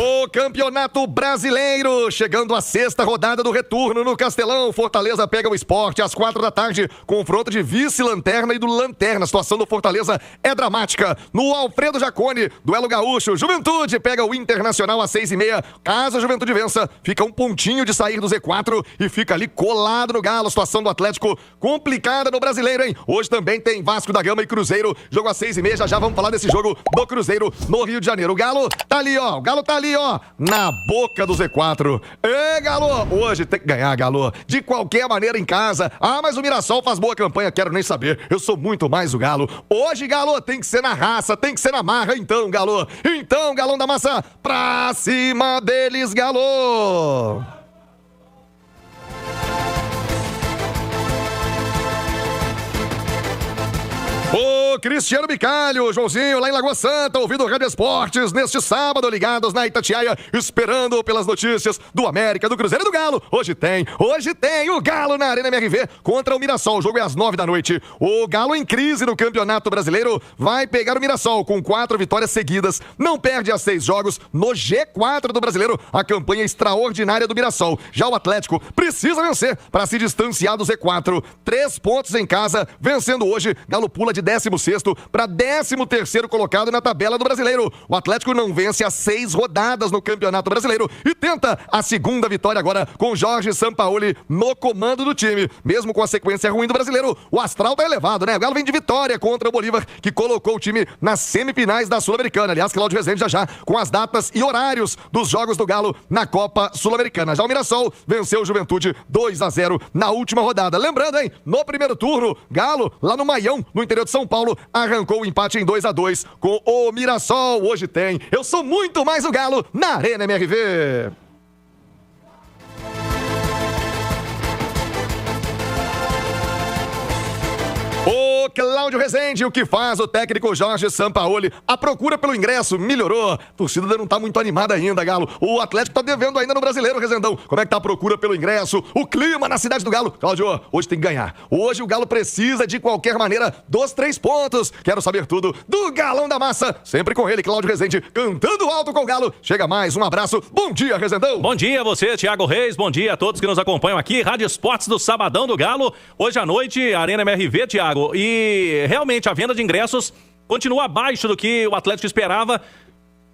O Campeonato Brasileiro, chegando à sexta rodada do retorno no Castelão. Fortaleza pega o Sport às 4 da tarde. Confronto de vice-lanterna e do lanterna. A situação do Fortaleza é dramática. No Alfredo Jaconi, duelo gaúcho. Juventude pega o Internacional às 6h30. Caso a Juventude vença, fica um pontinho de sair do Z4 e fica ali colado no Galo. A situação do Atlético complicada no Brasileiro, hein? Hoje também tem Vasco da Gama e Cruzeiro. Jogo às 6h30. Já vamos falar desse jogo do Cruzeiro no Rio de Janeiro. O Galo tá ali, ó. O Galo tá ali, ó, na boca do Z4. Ê, Galo, hoje tem que ganhar, Galo, de qualquer maneira em casa. Ah, mas o Mirassol faz boa campanha, quero nem saber. Eu sou muito mais o Galo. Hoje, Galo, tem que ser na raça, tem que ser na marra. Então, Galo, Galão da Massa, pra cima deles, Galo! O Cristiano Bicalho, Joãozinho, lá em Lagoa Santa, ouvindo o Rádio Esportes neste sábado, ligados na Itatiaia, esperando pelas notícias do América, do Cruzeiro e do Galo. Hoje tem o Galo na Arena MRV contra o Mirassol. O jogo é às 9 da noite. O Galo em crise no Campeonato Brasileiro vai pegar o Mirassol com 4 vitórias seguidas. Não perde a 6 jogos no G4 do Brasileiro. A campanha extraordinária do Mirassol. Já o Atlético precisa vencer para se distanciar do Z4. 3 pontos em casa, vencendo hoje. Galo pula de 16º para 13º colocado na tabela do Brasileiro. O Atlético não vence há 6 rodadas no Campeonato Brasileiro e tenta a segunda vitória agora com Jorge Sampaoli no comando do time. Mesmo com a sequência ruim do Brasileiro, o astral tá elevado, né? O Galo vem de vitória contra o Bolívar, que colocou o time nas semifinais da Sul-Americana. Aliás, Cláudio Rezende já com as datas e horários dos jogos do Galo na Copa Sul-Americana. Já o Mirassol venceu o Juventude 2-0 na última rodada. Lembrando, hein? No primeiro turno, Galo, lá no Maião, no interior de São Paulo, arrancou o empate em 2-2 com o Mirassol. Hoje tem Eu Sou Muito Mais o Galo na Arena MRV. O Cláudio Rezende, o que faz o técnico Jorge Sampaoli? A procura pelo ingresso melhorou. A torcida não tá muito animada ainda, Galo. O Atlético tá devendo ainda no Brasileiro, Rezendão. Como é que tá a procura pelo ingresso? O clima na cidade do Galo? Cláudio, hoje tem que ganhar. Hoje o Galo precisa, de qualquer maneira, dos 3 pontos. Quero saber tudo do Galão da Massa. Sempre com ele, Cláudio Rezende, cantando alto com o Galo. Chega mais, um abraço. Bom dia, Rezendão. Bom dia a você, Thiago Reis. Bom dia a todos que nos acompanham aqui. Rádio Esportes do Sabadão do Galo. Hoje à noite, Arena MRV, Thiago. E realmente a venda de ingressos continua abaixo do que o Atlético esperava.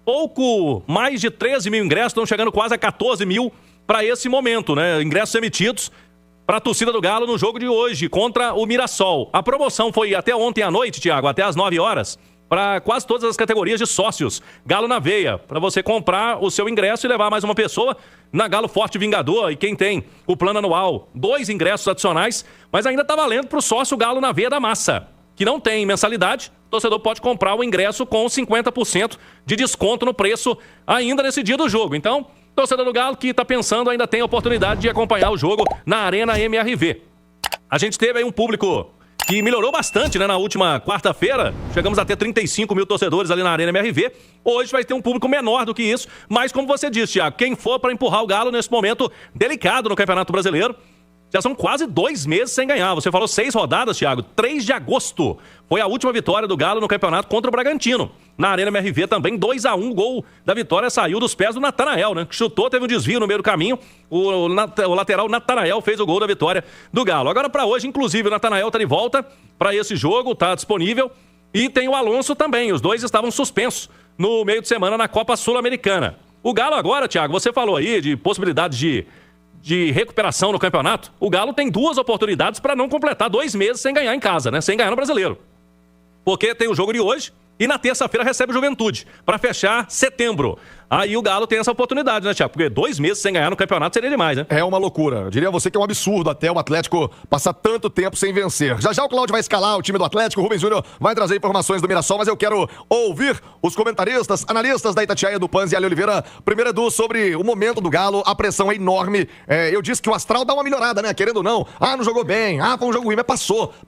Pouco mais de 13 mil ingressos, estão chegando quase a 14 mil para esse momento, né? Ingressos emitidos para a torcida do Galo no jogo de hoje contra o Mirassol. A promoção foi até ontem à noite, Thiago, até às 9 horas. Para quase todas as categorias de sócios. Galo na veia, para você comprar o seu ingresso e levar mais uma pessoa na Galo Forte Vingador. E quem tem o plano anual, 2 ingressos adicionais, mas ainda está valendo para o sócio Galo na veia da Massa, que não tem mensalidade. O torcedor pode comprar o ingresso com 50% de desconto no preço ainda nesse dia do jogo. Então, torcedor do Galo que está pensando ainda tem a oportunidade de acompanhar o jogo na Arena MRV. A gente teve aí um público que melhorou bastante, né? Na última quarta-feira, chegamos a ter 35 mil torcedores ali na Arena MRV. Hoje vai ter um público menor do que isso, mas como você disse, Thiago, quem for para empurrar o Galo nesse momento delicado no Campeonato Brasileiro, já são quase 2 meses sem ganhar. Você falou 6 rodadas, Thiago. 3 de agosto foi a última vitória do Galo no campeonato contra o Bragantino. Na Arena MRV também, 2-1. O gol da vitória saiu dos pés do Natanael, né? Que chutou, teve um desvio no meio do caminho. O lateral Natanael fez o gol da vitória do Galo. Agora para hoje, inclusive, o Natanael tá de volta para esse jogo, tá disponível. E tem o Alonso também. Os dois estavam suspensos no meio de semana na Copa Sul-Americana. O Galo agora, Thiago, você falou aí de possibilidade de recuperação no campeonato. O Galo tem 2 oportunidades para não completar 2 meses sem ganhar em casa, né? Sem ganhar no Brasileiro. Porque tem o jogo de hoje e na terça-feira recebe o Juventude para fechar setembro. Aí o Galo tem essa oportunidade, né, Thiago? Porque 2 meses sem ganhar no campeonato seria demais, né? É uma loucura. Eu diria a você que é um absurdo até o Atlético passar tanto tempo sem vencer. Já o Cláudio vai escalar o time do Atlético, o Rubens Júnior vai trazer informações do Mirassol, mas eu quero ouvir os comentaristas, analistas da Itatiaia, do Panzi e Ali Oliveira. Primeiro, Edu, sobre o momento do Galo, a pressão é enorme. Eu disse que o astral dá uma melhorada, né? Querendo ou não. Não jogou bem. Foi um jogo ruim, mas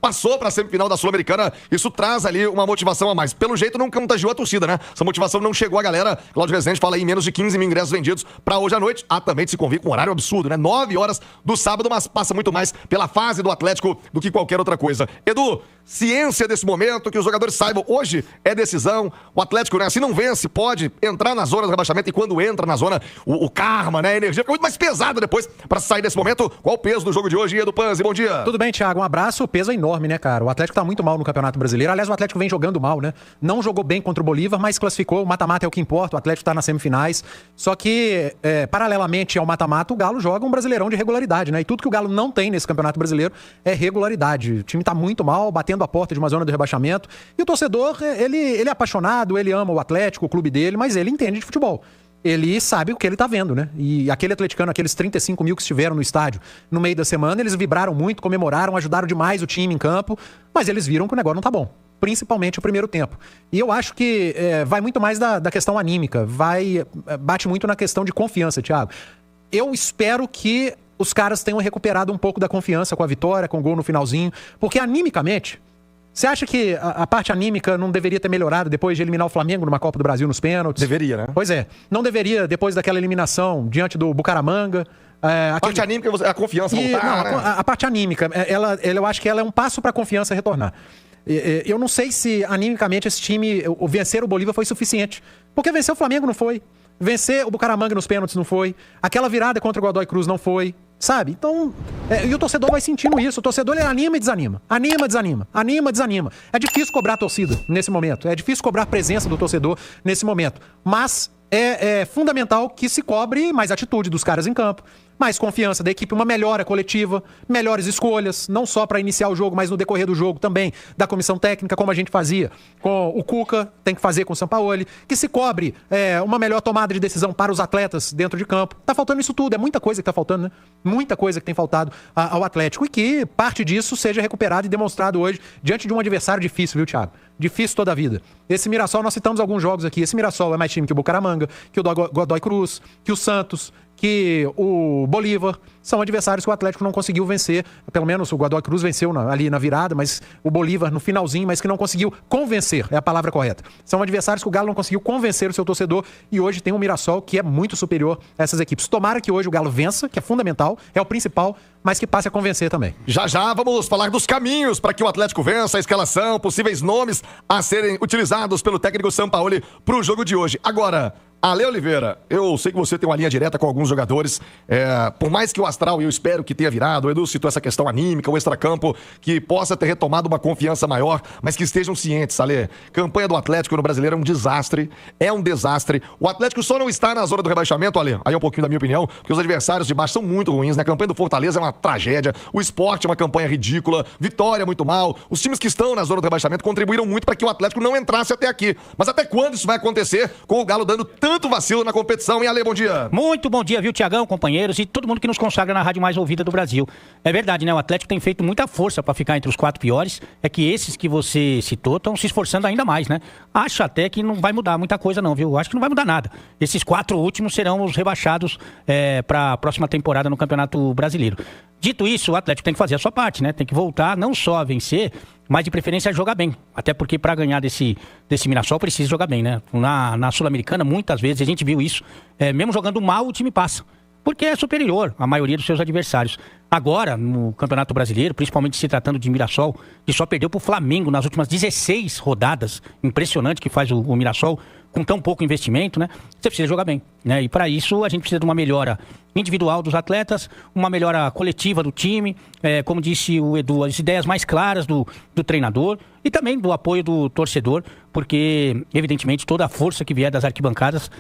passou pra semifinal da Sul-Americana. Isso traz ali uma motivação a mais. Pelo jeito, não contagiou a torcida, né? Essa motivação não chegou à galera. Cláudio Rezende fala aí em menos de 15 mil ingressos vendidos para hoje à noite. Também se convite com um horário absurdo, né? 9 horas do sábado, mas passa muito mais pela fase do Atlético do que qualquer outra coisa. Edu, ciência desse momento, que os jogadores saibam, hoje é decisão, o Atlético, né, se não vence, pode entrar na zona do rebaixamento, e quando entra na zona, o karma, né, a energia fica muito mais pesada depois para sair desse momento. Qual o peso do jogo de hoje, Edu Panzi? Bom dia. Tudo bem, Thiago, um abraço. O peso é enorme, né, cara? O Atlético tá muito mal no Campeonato Brasileiro. Aliás, o Atlético vem jogando mal, né? Não jogou bem contra o Bolívar, mas classificou. O mata-mata é o que importa, o Atlético tá nas semifinais. Só que, paralelamente ao mata-mata, o Galo joga um Brasileirão de regularidade, né? E tudo que o Galo não tem nesse Campeonato Brasileiro é regularidade. O time tá muito mal, batendo a porta de uma zona do rebaixamento. E o torcedor, ele é apaixonado, ele ama o Atlético, o clube dele, mas ele entende de futebol. Ele sabe o que ele tá vendo, né? E aquele atleticano, aqueles 35 mil que estiveram no estádio no meio da semana, eles vibraram muito, comemoraram, ajudaram demais o time em campo, mas eles viram que o negócio não tá bom. Principalmente o primeiro tempo. E eu acho que vai muito mais da questão anímica, bate muito na questão de confiança, Thiago. Eu espero que os caras tenham recuperado um pouco da confiança com a vitória, com o gol no finalzinho, porque animicamente... Você acha que a parte anímica não deveria ter melhorado depois de eliminar o Flamengo numa Copa do Brasil nos pênaltis? Deveria, né? Pois é. Não deveria depois daquela eliminação diante do Bucaramanga. A parte anímica é a confiança voltar, não, né? a parte anímica, eu acho que ela é um passo para a confiança retornar. Eu não sei se animicamente esse time, vencer o Bolívar foi suficiente. Porque vencer o Flamengo não foi. Vencer o Bucaramanga nos pênaltis não foi. Aquela virada contra o Godoy Cruz não foi. Sabe? Então, e o torcedor vai sentindo isso. O torcedor, ele anima e desanima. Anima, desanima. Anima, desanima. É difícil cobrar a torcida nesse momento. É difícil cobrar a presença do torcedor nesse momento. Mas é fundamental que se cobre mais atitude dos caras em campo, mais confiança da equipe, uma melhora coletiva, melhores escolhas, não só para iniciar o jogo, mas no decorrer do jogo também, da comissão técnica, como a gente fazia com o Cuca, tem que fazer com o Sampaoli, que se cobre uma melhor tomada de decisão para os atletas dentro de campo. Tá faltando isso tudo, é muita coisa que tá faltando, né? Muita coisa que tem faltado ao Atlético, e que parte disso seja recuperado e demonstrado hoje diante de um adversário difícil, viu, Thiago? Difícil toda a vida. Esse Mirassol, nós citamos alguns jogos aqui, esse Mirassol é mais time que o Bucaramanga, que o Godoy Cruz, que o Santos, que o Bolívar. São adversários que o Atlético não conseguiu vencer. Pelo menos o Godoy Cruz venceu ali na virada, mas o Bolívar no finalzinho, mas que não conseguiu convencer, é a palavra correta. São adversários que o Galo não conseguiu convencer o seu torcedor, e hoje tem um Mirassol que é muito superior a essas equipes. Tomara que hoje o Galo vença, que é fundamental, é o principal, mas que passe a convencer também. Já vamos falar dos caminhos para que o Atlético vença, a escalação, possíveis nomes a serem utilizados pelo técnico Sampaoli para o jogo de hoje. Agora, Ale Oliveira, eu sei que você tem uma linha direta com alguns jogadores, por mais que o astral, eu espero que tenha virado, o Edu citou essa questão anímica, o extracampo, que possa ter retomado uma confiança maior, mas que estejam cientes, Ale. Campanha do Atlético no Brasileiro é um desastre, o Atlético só não está na zona do rebaixamento, Ale, aí é um pouquinho da minha opinião, porque os adversários de baixo são muito ruins, né? A campanha do Fortaleza é uma tragédia, o Sport é uma campanha ridícula, Vitória muito mal, os times que estão na zona do rebaixamento contribuíram muito para que o Atlético não entrasse até aqui. Mas até quando isso vai acontecer com o Galo dando tanto vacilo na competição, hein, Ale? Bom dia. Muito bom dia, viu, Tiagão, companheiros e todo mundo que nos consagra na rádio mais ouvida do Brasil. É verdade, né? O Atlético tem feito muita força para ficar entre os 4 piores. É que esses que você citou estão se esforçando ainda mais, né? Acho até que não vai mudar muita coisa não, viu? Acho que não vai mudar nada. Esses 4 últimos serão os rebaixados para a próxima temporada no Campeonato Brasileiro. Dito isso, o Atlético tem que fazer a sua parte, né? Tem que voltar não só a vencer, mas de preferência a jogar bem. Até porque para ganhar desse Mirassol precisa jogar bem, né? Na Sul-Americana, muitas vezes, a gente viu isso. Mesmo jogando mal, o time passa. Porque é superior à maioria dos seus adversários. Agora, no Campeonato Brasileiro, principalmente se tratando de Mirassol, que só perdeu para o Flamengo nas últimas 16 rodadas. Impressionante que faz o Mirassol com tão pouco investimento, né? Você precisa jogar bem, né? E para isso a gente precisa de uma melhora individual dos atletas, uma melhora coletiva do time, como disse o Edu, as ideias mais claras do treinador e também do apoio do torcedor, porque, evidentemente, toda a força que vier das arquibancadas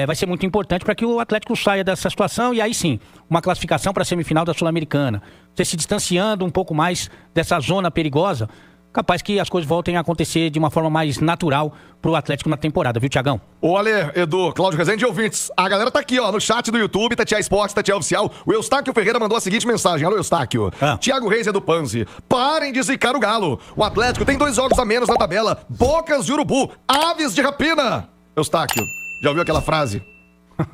vai ser muito importante para que o Atlético saia dessa situação e aí sim, uma classificação para a semifinal da Sul-Americana. Você se distanciando um pouco mais dessa zona perigosa, capaz que as coisas voltem a acontecer de uma forma mais natural pro Atlético na temporada, viu, Tiagão? Ô, Ale, Edu, Cláudio Rezende e ouvintes, a galera tá aqui, ó, no chat do YouTube, Tatiá Esportes, Tatiá Oficial. O Eustáquio Ferreira mandou a seguinte mensagem. Alô, Eustáquio. Thiago Reis e Edu Panzi, parem de zicar o Galo. O Atlético tem 2 jogos a menos na tabela. Bocas de Urubu, aves de rapina. Eustáquio, já ouviu aquela frase?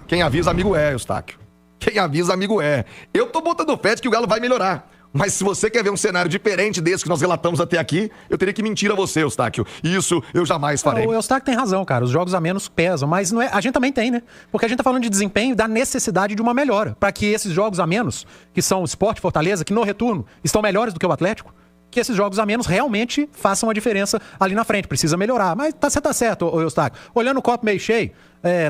Quem avisa, amigo é, Eustáquio. Quem avisa, amigo é. Eu tô botando fé de que o Galo vai melhorar. Mas se você quer ver um cenário diferente desse que nós relatamos até aqui, eu teria que mentir a você, Eustáquio. E isso eu jamais farei. O Eustáquio tem razão, cara. Os jogos a menos pesam, mas não é, a gente também tem, né? Porque a gente tá falando de desempenho e da necessidade de uma melhora. Para que esses jogos a menos, que são o Sport e Fortaleza, que no retorno estão melhores do que o Atlético, que esses jogos a menos realmente façam a diferença ali na frente. Precisa melhorar. Mas você tá certo, Eustáquio. Olhando o copo meio cheio,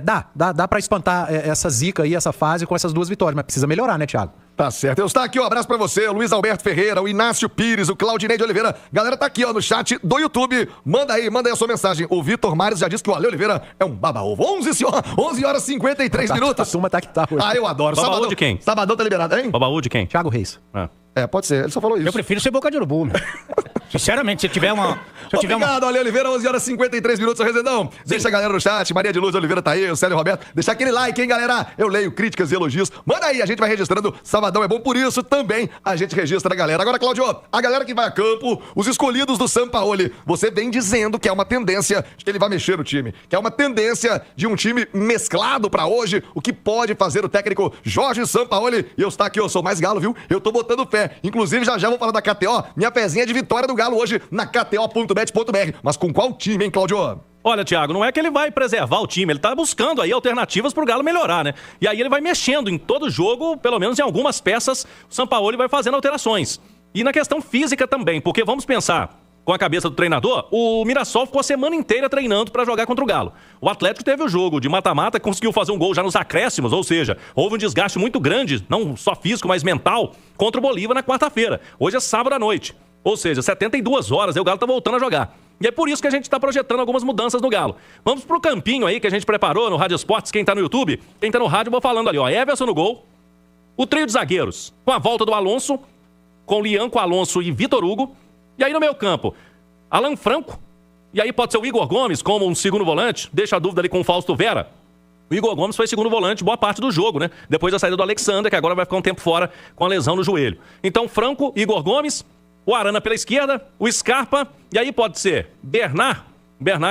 dá pra espantar essa zica aí, essa fase com essas 2 vitórias. Mas precisa melhorar, né, Thiago? Tá certo. Eustáquio, um abraço pra você, o Luiz Alberto Ferreira, o Inácio Pires, o Claudinei de Oliveira. Galera tá aqui, ó, no chat do YouTube. Manda aí a sua mensagem. O Vitor Mares já disse que o Ale Oliveira é um baba-ovo. 11 horas e 53 minutos. A turma tá que tá hoje. Ah, eu adoro. Baba-ovo de quem? Sabadão tá liberado, hein? Babaú de quem? Thiago Reis. Pode ser. Ele só falou isso. Eu prefiro ser boca de urubu, meu. Sinceramente, se tiver uma... Obrigado, Ale Oliveira, 11 horas e 53 minutos, Rezendão. Deixa a galera no chat, Maria de Luz Oliveira tá aí, o Célio Roberto. Deixa aquele like, hein, galera? Eu leio críticas e elogios. Manda aí, a gente vai registrando. Sabadão é bom por isso, também a gente registra a galera. Agora, Cláudio, a galera que vai a campo, os escolhidos do Sampaoli, você vem dizendo que é uma tendência de que ele vai mexer no time, que é uma tendência de um time mesclado pra hoje, o que pode fazer o técnico Jorge Sampaoli. E eu estou aqui, eu sou mais galo, viu? Eu tô botando fé. Inclusive, já vou falar da KTO, minha pezinha de vitória do Galo hoje na KTO.bet.br. Mas com qual time, hein, Cláudio? Olha, Thiago, não é que ele vai preservar o time, ele tá buscando aí alternativas pro Galo melhorar, né? E aí ele vai mexendo em todo jogo, pelo menos em algumas peças, o Sampaoli vai fazendo alterações. E na questão física também, porque vamos pensar, com a cabeça do treinador, o Mirassol ficou a semana inteira treinando pra jogar contra o Galo. O Atlético teve o jogo de mata-mata, conseguiu fazer um gol já nos acréscimos, ou seja, houve um desgaste muito grande, não só físico, mas mental, contra o Bolívar na quarta-feira. Hoje é sábado à noite. Ou seja, 72 horas, aí o Galo tá voltando a jogar. E é por isso que a gente está projetando algumas mudanças no Galo. Vamos pro campinho aí que a gente preparou no Rádio Esportes. Quem tá no YouTube, quem tá no rádio, eu vou falando ali, ó. Everson no gol. O trio de zagueiros, com a volta do Alonso, com Lianco, Alonso e Vitor Hugo. E aí no meio campo, Alan Franco. E aí pode ser o Igor Gomes como um segundo volante. Deixa a dúvida ali com o Fausto Vera. O Igor Gomes foi segundo volante boa parte do jogo, né? Depois da saída do Alexander, que agora vai ficar um tempo fora com a lesão no joelho. Então, Franco, Igor Gomes, o Arana pela esquerda, o Scarpa, e aí pode ser Bernard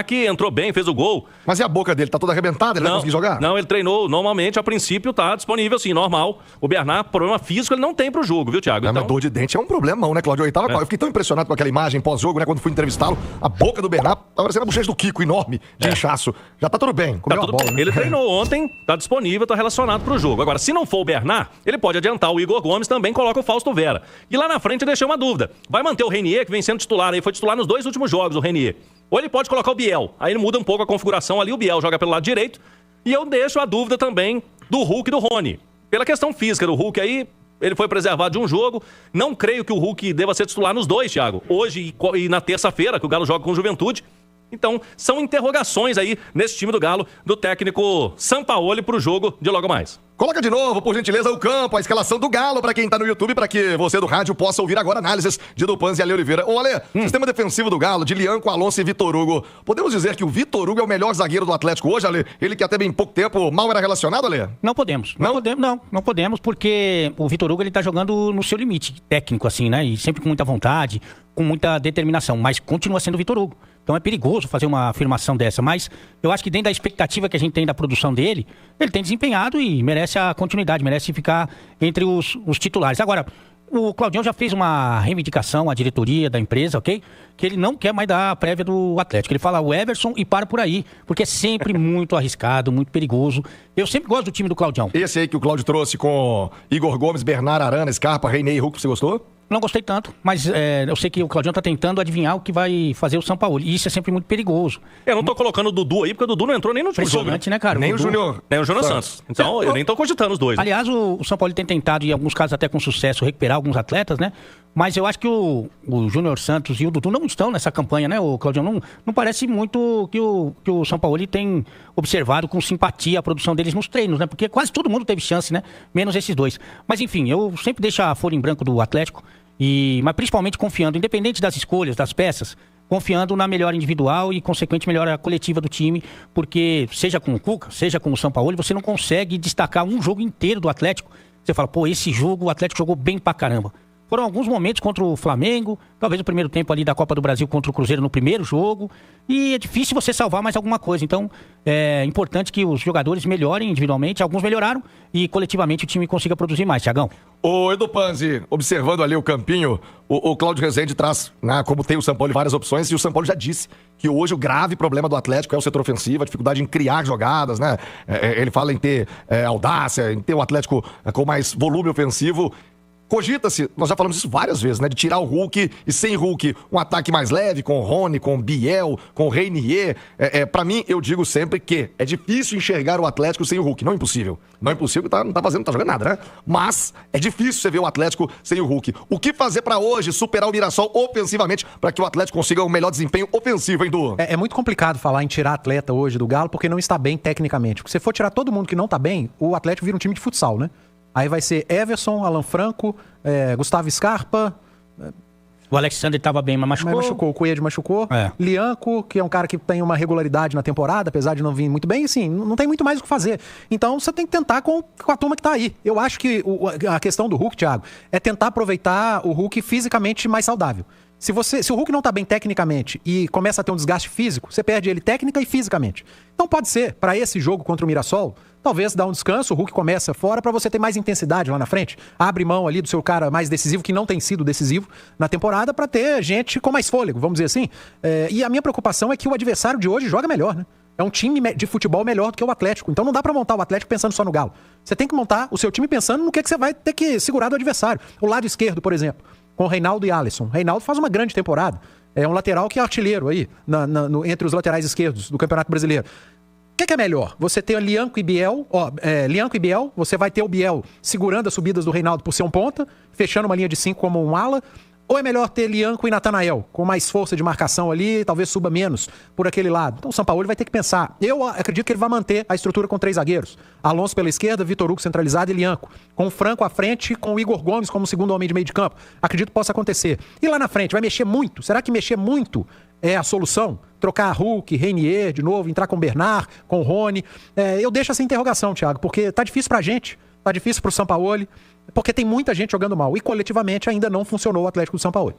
que entrou bem, fez o gol. Mas e a boca dele? Tá toda arrebentada? Ele vai conseguir jogar? Não, ele treinou normalmente, a princípio tá disponível sim, normal. O Bernard, problema físico, ele não tem pro jogo, viu, Thiago? Mas dor de dente é um problemão, né, Cláudio? Eu fiquei tão impressionado com aquela imagem pós-jogo, né, quando fui entrevistá-lo. A boca do Bernard tava parecendo a bochecha do Kiko, enorme, de inchaço. Já tá tudo bem, comeu a bola, né? Ele treinou ontem, tá disponível, tá relacionado pro jogo. Agora, se não for o Bernard, ele pode adiantar o Igor Gomes, também coloca o Fausto Vera. E lá na frente eu deixei uma dúvida. Vai manter o Renier, que vem sendo titular aí, foi titular nos 2 últimos jogos, o Renier. Ou ele pode colocar o Biel. Aí ele muda um pouco a configuração ali, o Biel joga pelo lado direito. E eu deixo a dúvida também do Hulk e do Rony. Pela questão física do Hulk aí, ele foi preservado de um jogo. Não creio que o Hulk deva ser titular nos 2, Thiago. Hoje e na terça-feira, que o Galo joga com o Juventude. Então, são interrogações aí nesse time do Galo, do técnico Sampaoli pro jogo de logo mais. Coloca de novo, por gentileza, o campo, a escalação do Galo pra quem tá no YouTube, pra que você do rádio possa ouvir agora análises de Dupanz e Ale Oliveira. Ô, Ale, sistema defensivo do Galo, de Lianco, Alonso e Vitor Hugo. Podemos dizer que o Vitor Hugo é o melhor zagueiro do Atlético hoje, Ale? Ele que até bem pouco tempo mal era relacionado, Ale? Não podemos. Não podemos, porque o Vitor Hugo ele tá jogando no seu limite técnico, assim, né? E sempre com muita vontade, com muita determinação, mas continua sendo o Vitor Hugo. Então é perigoso fazer uma afirmação dessa, mas eu acho que dentro da expectativa que a gente tem da produção dele, ele tem desempenhado e merece a continuidade, merece ficar entre os titulares. Agora, o Claudião já fez uma reivindicação à diretoria da empresa, ok? Que ele não quer mais dar a prévia do Atlético. Ele fala o Everson e para por aí, porque é sempre muito arriscado, muito perigoso. Eu sempre gosto do time do Claudião. Esse aí que o Cláudio trouxe com Igor Gomes, Bernard, Arana, Scarpa, Reinei e Hulk, você gostou? Não gostei tanto, mas eu sei que o Claudião tá tentando adivinhar o que vai fazer o Sampaoli. E isso é sempre muito perigoso. Eu não tô colocando o Dudu aí, porque o Dudu não entrou nem no último jogo. Impressionante, né, cara? Nem o Júnior. Nem o Júnior Santos. Então, eu nem tô cogitando os dois. Aliás, o Sampaoli tem tentado, em alguns casos até com sucesso, recuperar alguns atletas, né? Mas eu acho que o Júnior Santos e o Dudu não estão nessa campanha, né, o Claudião? Não parece muito que o Sampaoli tem observado com simpatia a produção deles nos treinos, né? Porque quase todo mundo teve chance, né? Menos esses dois. Mas, enfim, eu sempre deixo a folha em branco do Atlético. Mas principalmente confiando, independente das escolhas, das peças, confiando na melhora individual e, consequente, melhora coletiva do time, porque seja com o Cuca, seja com o Sampaoli, você não consegue destacar um jogo inteiro do Atlético. Você fala, pô, esse jogo o Atlético jogou bem pra caramba. Foram alguns momentos contra o Flamengo, talvez o primeiro tempo ali da Copa do Brasil contra o Cruzeiro no primeiro jogo, e é difícil você salvar mais alguma coisa. Então, é importante que os jogadores melhorem individualmente, alguns melhoraram, e coletivamente o time consiga produzir mais, Thiagão. Ô, Edu Panzi, observando ali o campinho, o Cláudio Rezende traz, né, como tem o São Paulo, várias opções, e o São Paulo já disse que hoje o grave problema do Atlético é o setor ofensivo, a dificuldade em criar jogadas, né? Ele fala em ter audácia, em ter o Atlético com mais volume ofensivo. Cogita-se, nós já falamos isso várias vezes, né? De tirar o Hulk e sem Hulk, um ataque mais leve, com o Rony, com o Biel, com o Reinier. Pra mim, eu digo sempre que é difícil enxergar o Atlético sem o Hulk. Não é impossível. Não é impossível, não tá jogando nada, né? Mas é difícil você ver o Atlético sem o Hulk. O que fazer pra hoje superar o Mirassol ofensivamente pra que o Atlético consiga um melhor desempenho ofensivo, hein, Du? É muito complicado falar em tirar atleta hoje do Galo porque não está bem tecnicamente. Porque se for tirar todo mundo que não tá bem, o Atlético vira um time de futsal, né? Aí vai ser Everson, Alan Franco, Gustavo Scarpa. O Alexandre estava bem, mas machucou. O Coelho machucou. Lianco, que é um cara que tem uma regularidade na temporada, apesar de não vir muito bem. Assim, não tem muito mais o que fazer. Então você tem que tentar com a turma que tá aí. Eu acho que a questão do Hulk, Thiago, é tentar aproveitar o Hulk fisicamente mais saudável. Se o Hulk não tá bem tecnicamente e começa a ter um desgaste físico, você perde ele técnica e fisicamente. Então pode ser, para esse jogo contra o Mirassol, talvez dar um descanso, o Hulk começa fora para você ter mais intensidade lá na frente. Abre mão ali do seu cara mais decisivo, que não tem sido decisivo na temporada, para ter gente com mais fôlego, vamos dizer assim. E a minha preocupação é que o adversário de hoje joga melhor, né? É um time de futebol melhor do que o Atlético. Então não dá pra montar o Atlético pensando só no Galo. Você tem que montar o seu time pensando no que você vai ter que segurar do adversário. O lado esquerdo, por exemplo, com o Reinaldo e Alisson. O Reinaldo faz uma grande temporada. É um lateral que é artilheiro aí, entre os laterais esquerdos do Campeonato Brasileiro. O que é melhor? Você ter Lianco e Biel, você vai ter o Biel segurando as subidas do Reinaldo por ser um ponta, fechando uma linha de 5 como um ala, ou é melhor ter Lianco e Natanael, com mais força de marcação ali, talvez suba menos por aquele lado? Então o São Paulo vai ter que pensar. Eu acredito que ele vai manter a estrutura com 3 zagueiros. Alonso pela esquerda, Vitor Hugo centralizado e Lianco. Com o Franco à frente, com o Igor Gomes como segundo homem de meio de campo. Acredito que possa acontecer. E lá na frente, vai mexer muito? Será que mexer muito é a solução? Trocar Hulk, Reinier de novo, entrar com o Bernard, com o Rony? Eu deixo essa interrogação, Thiago, porque tá difícil pra gente, tá difícil pro Sampaoli, porque tem muita gente jogando mal. E coletivamente ainda não funcionou o Atlético do Sampaoli.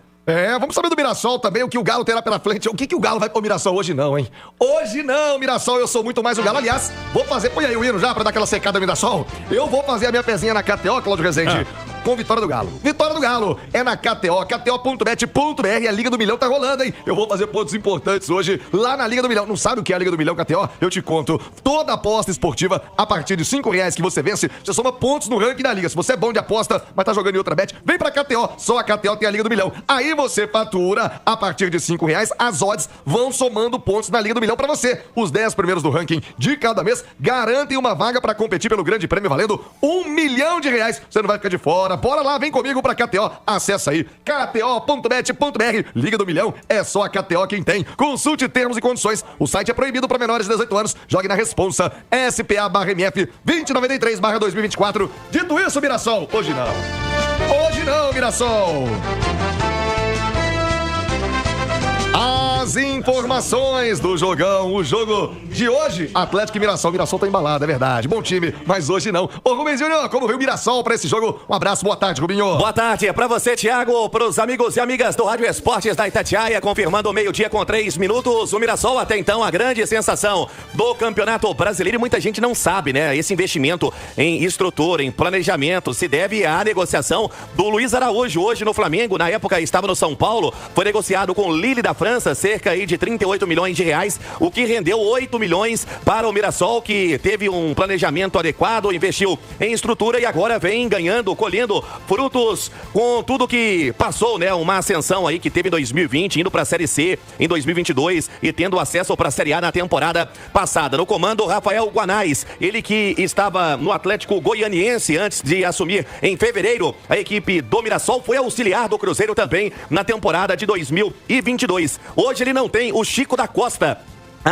Vamos saber do Mirassol também, o que o Galo terá pela frente. O que o Galo vai pro Mirassol hoje não, hein? Hoje não, Mirassol, eu sou muito mais o Galo. Aliás, vou fazer, põe aí o hino já pra dar aquela secada no Mirassol. Eu vou fazer a minha pezinha na KTO, Cláudio Rezende, com vitória do Galo. Vitória do Galo é na KTO, kto.bet.br, a Liga do Milhão tá rolando, hein? Eu vou fazer pontos importantes hoje lá na Liga do Milhão. Não sabe o que é a Liga do Milhão, KTO? Eu te conto. Toda aposta esportiva, a partir de R$5 que você vence, você soma pontos no ranking da Liga. Se você é bom de aposta, mas tá jogando em outra bet, vem pra KTO. Só a KTO tem a Liga do Milhão. Aí você fatura a partir de R$5. As odds vão somando pontos na Liga do Milhão pra você. Os 10 primeiros do ranking de cada mês garantem uma vaga pra competir pelo grande prêmio valendo R$1 milhão. Você não vai ficar de fora. Bora lá, vem comigo pra KTO. Acessa aí, kto.bet.br. Liga do Milhão é só a KTO quem tem. Consulte termos e condições. O site é proibido pra menores de 18 anos. Jogue na Responsa. SPA/MF 2093/2024. Dito isso, Mirassol, hoje não. Hoje não, Mirassol. As informações do jogão, o jogo de hoje, Atlético e Mirassol. Mirassol tá embalado, é verdade. Bom time, mas hoje não. Ô, Rubens Júnior, como veio o Mirassol pra esse jogo? Um abraço, boa tarde, Rubinho. Boa tarde, é pra você, Thiago, pros amigos e amigas do Rádio Esportes da Itatiaia, confirmando o meio-dia com 3 minutos. O Mirassol, até então, a grande sensação do Campeonato Brasileiro. E muita gente não sabe, né? Esse investimento em estrutura, em planejamento, se deve à negociação do Luiz Araújo, hoje no Flamengo. Na época, estava no São Paulo, foi negociado com o Lille da França, cerca aí de 38 milhões de reais, o que rendeu 8 milhões para o Mirassol, que teve um planejamento adequado, investiu em estrutura e agora vem ganhando, colhendo frutos com tudo que passou, né? Uma ascensão aí que teve em 2020, indo para a Série C em 2022 e tendo acesso para a Série A na temporada passada. No comando, Rafael Guanais, ele que estava no Atlético Goianiense antes de assumir em fevereiro a equipe do Mirassol, foi auxiliar do Cruzeiro também na temporada de 2022. Hoje ele não tem o Chico da Costa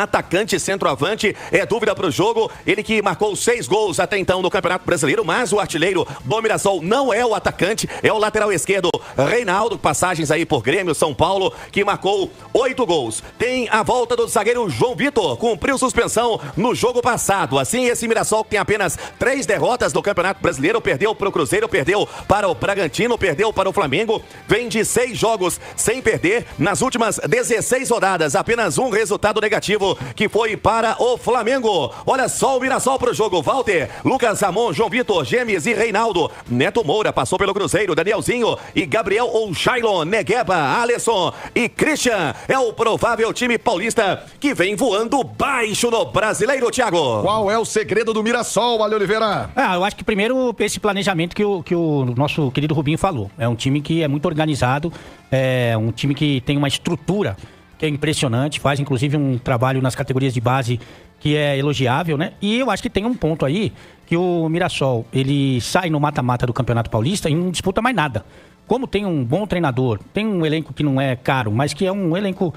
atacante, centroavante, é dúvida para o jogo. Ele que marcou 6 gols até então no Campeonato Brasileiro, mas o artilheiro do Mirassol não é o atacante, é o lateral esquerdo Reinaldo, passagens aí por Grêmio, São Paulo, que marcou 8 gols. Tem a volta do zagueiro João Vitor, cumpriu suspensão no jogo passado. Assim, esse Mirassol tem apenas 3 derrotas no Campeonato Brasileiro, perdeu para o Cruzeiro, perdeu para o Bragantino, perdeu para o Flamengo, vem de 6 jogos sem perder. Nas últimas 16 rodadas, apenas um resultado negativo, que foi para o Flamengo. Olha só o Mirassol pro jogo. Walter, Lucas Ramon, João Vitor, Gemes e Reinaldo. Neto Moura passou pelo Cruzeiro, Danielzinho e Gabriel ou Shailon, Negueba, Alisson e Christian. É o provável time paulista que vem voando baixo no Brasileiro, Thiago. Qual é o segredo do Mirassol, Ale Oliveira? Eu acho que primeiro esse planejamento que o nosso querido Rubinho falou. É um time que é muito organizado, é um time que tem uma estrutura que é impressionante, faz inclusive um trabalho nas categorias de base que é elogiável, né? E eu acho que tem um ponto aí que o Mirassol, ele sai no mata-mata do Campeonato Paulista e não disputa mais nada. Como tem um bom treinador, tem um elenco que não é caro, mas que é um elenco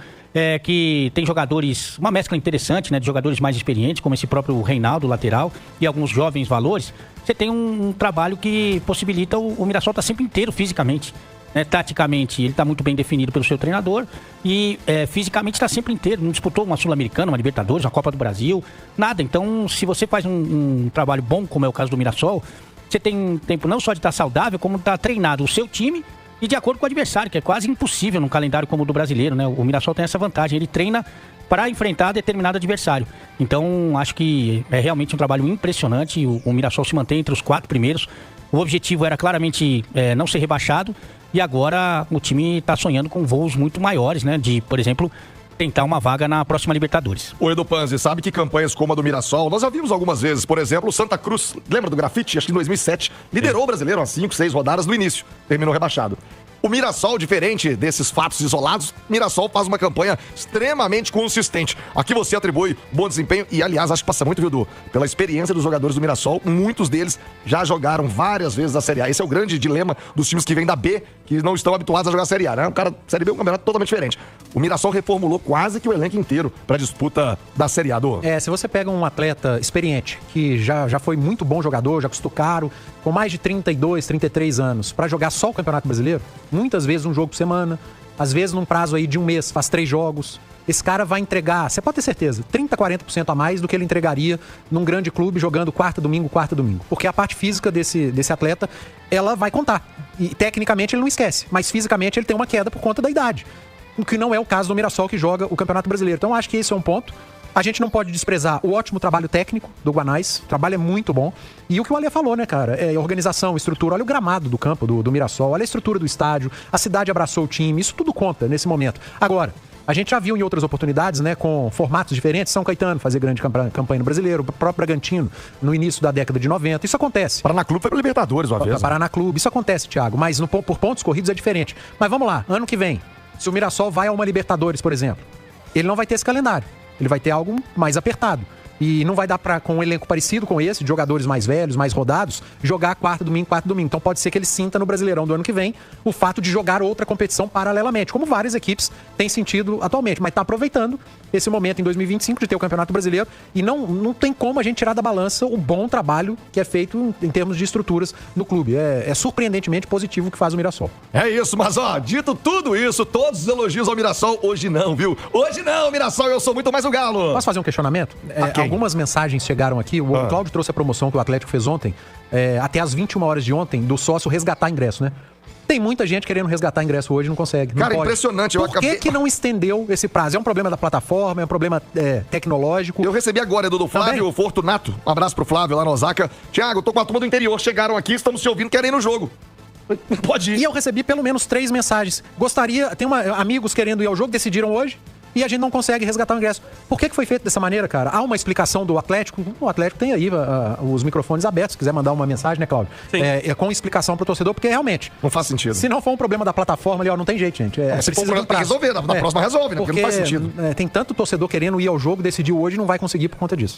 que tem jogadores, uma mescla interessante, né? De jogadores mais experientes, como esse próprio Reinaldo, lateral, e alguns jovens valores, você tem um trabalho que possibilita o Mirassol estar sempre inteiro fisicamente. Taticamente, ele está muito bem definido pelo seu treinador e fisicamente está sempre inteiro. Não disputou uma Sul-Americana, uma Libertadores, uma Copa do Brasil, nada. Então, se você faz um trabalho bom, como é o caso do Mirassol, você tem tempo não só de estar saudável, como de estar treinado o seu time e de acordo com o adversário, que é quase impossível num calendário como o do brasileiro, né? O Mirassol tem essa vantagem, ele treina para enfrentar determinado adversário. Então, acho que é realmente um trabalho impressionante. O Mirassol se mantém entre os 4 primeiros. O objetivo era claramente não ser rebaixado. E agora o time está sonhando com voos muito maiores, né? De, por exemplo, tentar uma vaga na próxima Libertadores. O Edu Panzi, sabe que campanhas como a do Mirassol, nós já vimos algumas vezes. Por exemplo, o Santa Cruz, lembra do Grafite? Acho que em 2007, liderou o Brasileiro umas 5, 6 rodadas no início. Terminou rebaixado. O Mirassol, diferente desses fatos isolados, Mirassol faz uma campanha extremamente consistente. Aqui você atribui bom desempenho e, aliás, acho que passa muito, viu, Edu? Pela experiência dos jogadores do Mirassol, muitos deles já jogaram várias vezes a Série A. Esse é o grande dilema dos times que vêm da B, que não estão habituados a jogar a Série A, né? O cara, Série B é um campeonato totalmente diferente. O Mirassol reformulou quase que o elenco inteiro para a disputa da Série A, Edu. Se você pega um atleta experiente, que já foi muito bom jogador, já custou caro, com mais de 32, 33 anos, para jogar só o Campeonato Brasileiro, muitas vezes um jogo por semana, às vezes num prazo aí de um mês, faz 3 jogos. Esse cara vai entregar, você pode ter certeza, 30%, 40% a mais do que ele entregaria num grande clube jogando quarta, domingo. Porque a parte física desse atleta, ela vai contar. E tecnicamente ele não esquece, mas fisicamente ele tem uma queda por conta da idade. O que não é o caso do Mirassol, que joga o Campeonato Brasileiro. Então acho que esse é um ponto. A gente não pode desprezar o ótimo trabalho técnico do Guanais. O trabalho é muito bom. E o que o Alê falou, né, cara? Organização, estrutura. Olha o gramado do campo do Mirassol. Olha a estrutura do estádio. A cidade abraçou o time. Isso tudo conta nesse momento. Agora, a gente já viu em outras oportunidades, né, com formatos diferentes, São Caetano fazer grande campanha no Brasileiro, o próprio Bragantino no início da década de 90. Isso acontece. Paraná Clube foi pro Libertadores uma vez. Paraná Clube. Isso acontece, Thiago. Mas por pontos corridos é diferente. Mas vamos lá. Ano que vem, se o Mirassol vai a uma Libertadores, por exemplo, ele não vai ter esse calendário. Ele vai ter algo mais apertado. E não vai dar pra, com um elenco parecido com esse, de jogadores mais velhos, mais rodados, jogar quarta, domingo. Então pode ser que ele sinta no Brasileirão do ano que vem o fato de jogar outra competição paralelamente, como várias equipes têm sentido atualmente. Mas tá aproveitando esse momento em 2025 de ter o Campeonato Brasileiro e não tem como a gente tirar da balança o bom trabalho que é feito em termos de estruturas no clube. É surpreendentemente positivo o que faz o Mirassol. É isso, mas dito tudo isso, todos os elogios ao Mirassol, hoje não, viu? Hoje não, Mirassol, eu sou muito mais o Galo. Posso fazer um questionamento? Algumas mensagens chegaram aqui, o Cláudio trouxe a promoção que o Atlético fez ontem, até às 21 horas de ontem, do sócio resgatar ingresso, né? Tem muita gente querendo resgatar ingresso hoje e não consegue. Cara, pode. Impressionante. Por que não estendeu esse prazo? É um problema da plataforma, é um problema tecnológico. Eu recebi agora, Edu, do Flávio Fortunato. Um abraço pro Flávio lá no Osaka. Thiago, tô com a turma do interior, chegaram aqui, estamos se ouvindo, querem ir no jogo. Pode ir. E eu recebi pelo menos 3 mensagens. Amigos querendo ir ao jogo, decidiram hoje. E a gente não consegue resgatar o ingresso. Por que foi feito dessa maneira, cara? Há uma explicação do Atlético. O Atlético tem aí os microfones abertos. Se quiser mandar uma mensagem, né, Cláudio? Sim. Com explicação pro torcedor, porque realmente... Não faz sentido. Se não for um problema da plataforma ali, não tem jeito, gente. Se for um problema, tem que resolver. Na próxima resolve, né? Porque não faz sentido. Tem tanto torcedor querendo ir ao jogo, decidiu hoje e não vai conseguir por conta disso.